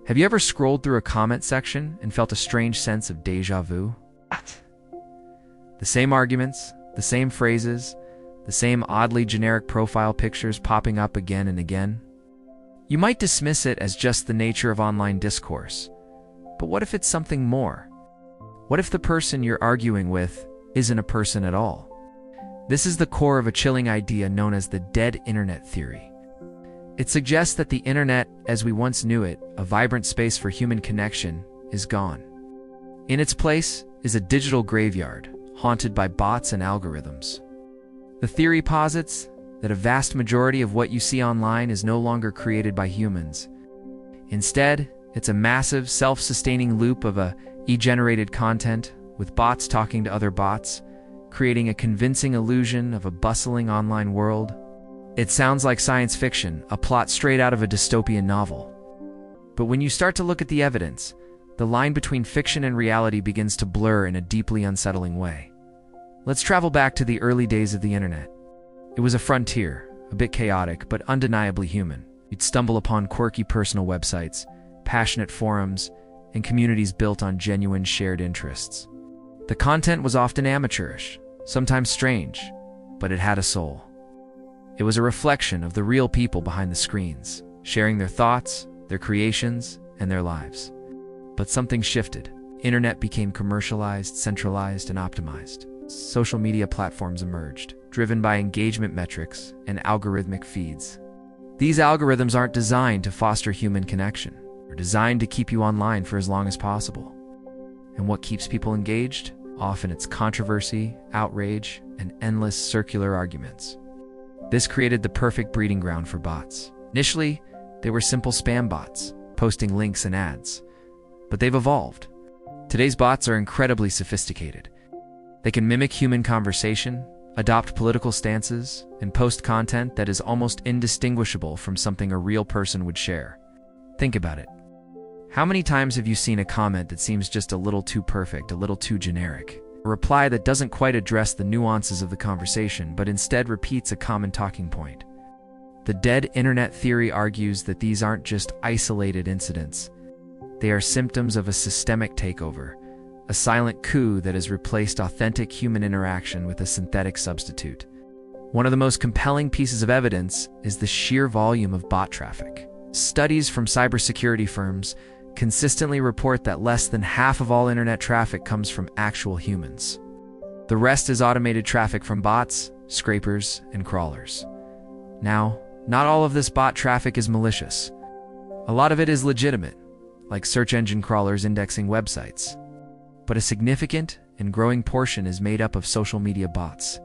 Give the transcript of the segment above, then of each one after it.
Have you ever scrolled through a comment section and felt a strange sense of déjà vu? The same arguments, the same phrases, the same oddly generic profile pictures popping up again and again? You might dismiss it as just the nature of online discourse, but what if it's something more? What if the person you're arguing with isn't a person at all? This is the core of a chilling idea known as the dead internet theory. It suggests that the internet, as we once knew it, a vibrant space for human connection, is gone. In its place is a digital graveyard, haunted by bots and algorithms. The theory posits that a vast majority of what you see online is no longer created by humans. Instead, it's a massive, self-sustaining loop of AI-generated content, with bots talking to other bots, creating a convincing illusion of a bustling online world. It sounds like science fiction, a plot straight out of a dystopian novel. But when you start to look at the evidence, the line between fiction and reality begins to blur in a deeply unsettling way. Let's travel back to the early days of the internet. It was a frontier, a bit chaotic, but undeniably human. You'd stumble upon quirky personal websites, passionate forums, and communities built on genuine shared interests. The content was often amateurish, sometimes strange, but it had a soul. It was a reflection of the real people behind the screens, sharing their thoughts, their creations, and their lives. But something shifted. Internet became commercialized, centralized, and optimized. Social media platforms emerged, driven by engagement metrics and algorithmic feeds. These algorithms aren't designed to foster human connection. They're designed to keep you online for as long as possible. And what keeps people engaged? Often it's controversy, outrage, and endless circular arguments. This created the perfect breeding ground for bots. Initially, they were simple spam bots, posting links and ads. But they've evolved. Today's bots are incredibly sophisticated. They can mimic human conversation, adopt political stances, and post content that is almost indistinguishable from something a real person would share. Think about it. How many times have you seen a comment that seems just a little too perfect, a little too generic? A reply that doesn't quite address the nuances of the conversation, but instead repeats a common talking point. The dead internet theory argues that these aren't just isolated incidents. They are symptoms of a systemic takeover, a silent coup that has replaced authentic human interaction with a synthetic substitute. One of the most compelling pieces of evidence is the sheer volume of bot traffic. Studies from cybersecurity firms consistently report that less than half of all internet traffic comes from actual humans. The rest is automated traffic from bots, scrapers, and crawlers. Now, not all of this bot traffic is malicious. A lot of it is legitimate, like search engine crawlers indexing websites. But a significant and growing portion is made up of social media bots,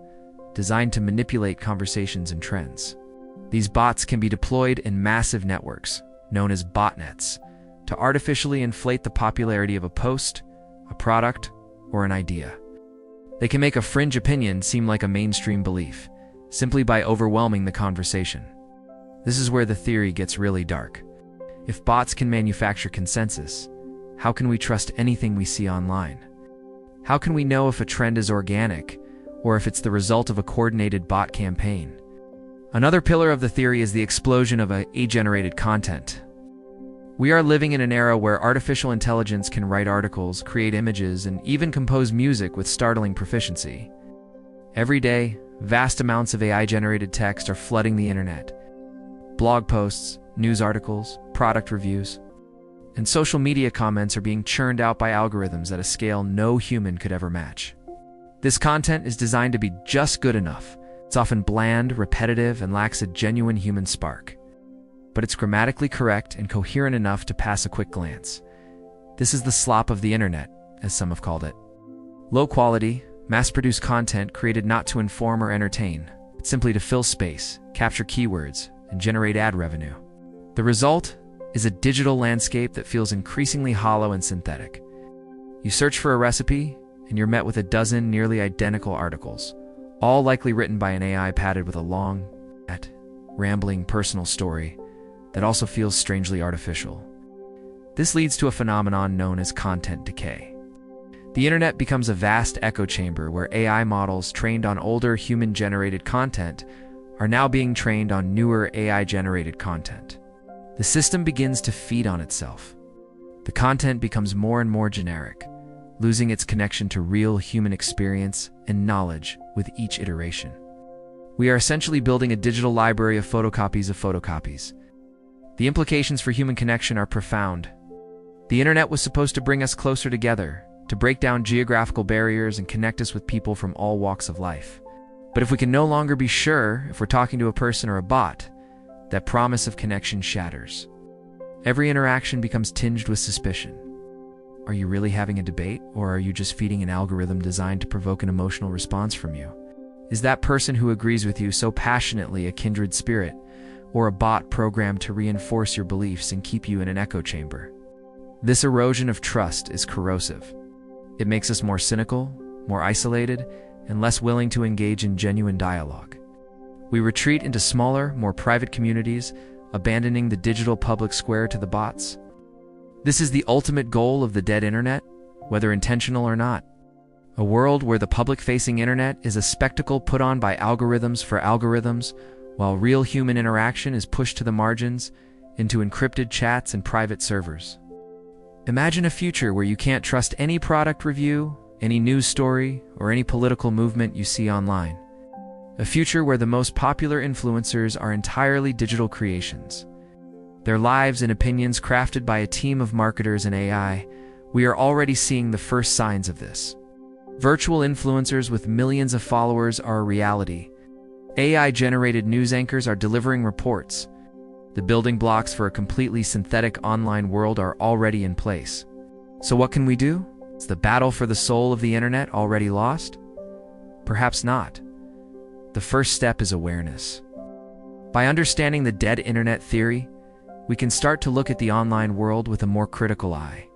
designed to manipulate conversations and trends. These bots can be deployed in massive networks, known as botnets, to artificially inflate the popularity of a post, a product, or an idea. They can make a fringe opinion seem like a mainstream belief, simply by overwhelming the conversation. This is where the theory gets really dark. If bots can manufacture consensus, how can we trust anything we see online? How can we know if a trend is organic, or if it's the result of a coordinated bot campaign? Another pillar of the theory is the explosion of AI-generated content. We are living in an era where artificial intelligence can write articles, create images, and even compose music with startling proficiency. Every day, vast amounts of AI-generated text are flooding the internet. Blog posts, news articles, product reviews, and social media comments are being churned out by algorithms at a scale no human could ever match. This content is designed to be just good enough. It's often bland, repetitive, and lacks a genuine human spark. But it's grammatically correct and coherent enough to pass a quick glance. This is the slop of the internet, as some have called it. Low-quality, mass-produced content created not to inform or entertain, but simply to fill space, capture keywords, and generate ad revenue. The result is a digital landscape that feels increasingly hollow and synthetic. You search for a recipe, and you're met with a dozen nearly identical articles, all likely written by an AI padded with a long, rambling personal story that also feels strangely artificial. This leads to a phenomenon known as content decay. The internet becomes a vast echo chamber where AI models trained on older human-generated content are now being trained on newer AI-generated content. The system begins to feed on itself. The content becomes more and more generic, losing its connection to real human experience and knowledge with each iteration. We are essentially building a digital library of photocopies of photocopies. The implications for human connection are profound. The internet was supposed to bring us closer together, to break down geographical barriers and connect us with people from all walks of life. But if we can no longer be sure if we're talking to a person or a bot, that promise of connection shatters. Every interaction becomes tinged with suspicion. Are you really having a debate, or are you just feeding an algorithm designed to provoke an emotional response from you? Is that person who agrees with you so passionately a kindred spirit, or a bot programmed to reinforce your beliefs and keep you in an echo chamber? This erosion of trust is corrosive. It makes us more cynical, more isolated, and less willing to engage in genuine dialogue. We retreat into smaller, more private communities, abandoning the digital public square to the bots. This is the ultimate goal of the dead internet, whether intentional or not. A world where the public-facing internet is a spectacle put on by algorithms for algorithms, while real human interaction is pushed to the margins into encrypted chats and private servers. Imagine a future where you can't trust any product review, any news story, or any political movement you see online. A future where the most popular influencers are entirely digital creations. Their lives and opinions crafted by a team of marketers and AI. We are already seeing the first signs of this. Virtual influencers with millions of followers are a reality. AI-generated news anchors are delivering reports. The building blocks for a completely synthetic online world are already in place. So what can we do? Is the battle for the soul of the internet already lost? Perhaps not. The first step is awareness. By understanding the dead internet theory, we can start to look at the online world with a more critical eye.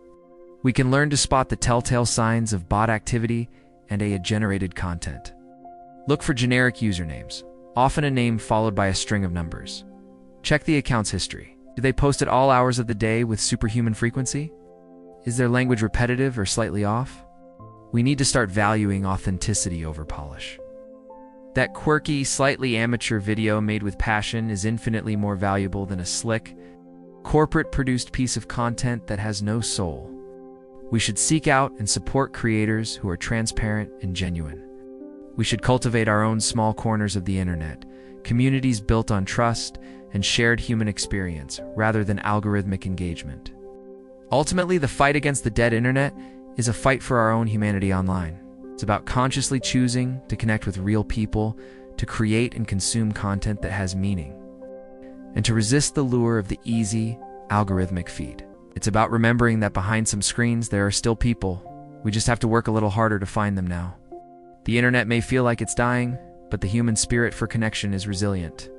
We can learn to spot the telltale signs of bot activity and AI-generated content. Look for generic usernames, often a name followed by a string of numbers. Check the account's history. Do they post at all hours of the day with superhuman frequency? Is their language repetitive or slightly off? We need to start valuing authenticity over polish. That quirky, slightly amateur video made with passion is infinitely more valuable than a slick, corporate-produced piece of content that has no soul. We should seek out and support creators who are transparent and genuine. We should cultivate our own small corners of the internet, communities built on trust and shared human experience rather than algorithmic engagement. Ultimately, the fight against the dead internet is a fight for our own humanity online. It's about consciously choosing to connect with real people, to create and consume content that has meaning, and to resist the lure of the easy, algorithmic feed. It's about remembering that behind some screens there are still people. We just have to work a little harder to find them now. The internet may feel like it's dying, but the human spirit for connection is resilient.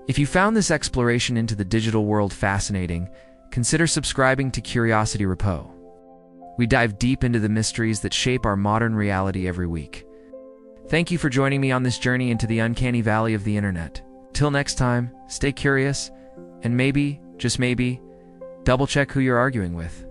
If you found this exploration into the digital world fascinating, consider subscribing to Curiosity Repo. We dive deep into the mysteries that shape our modern reality every week. Thank you for joining me on this journey into the uncanny valley of the internet. Till next time, stay curious, and maybe, just maybe, double-check who you're arguing with.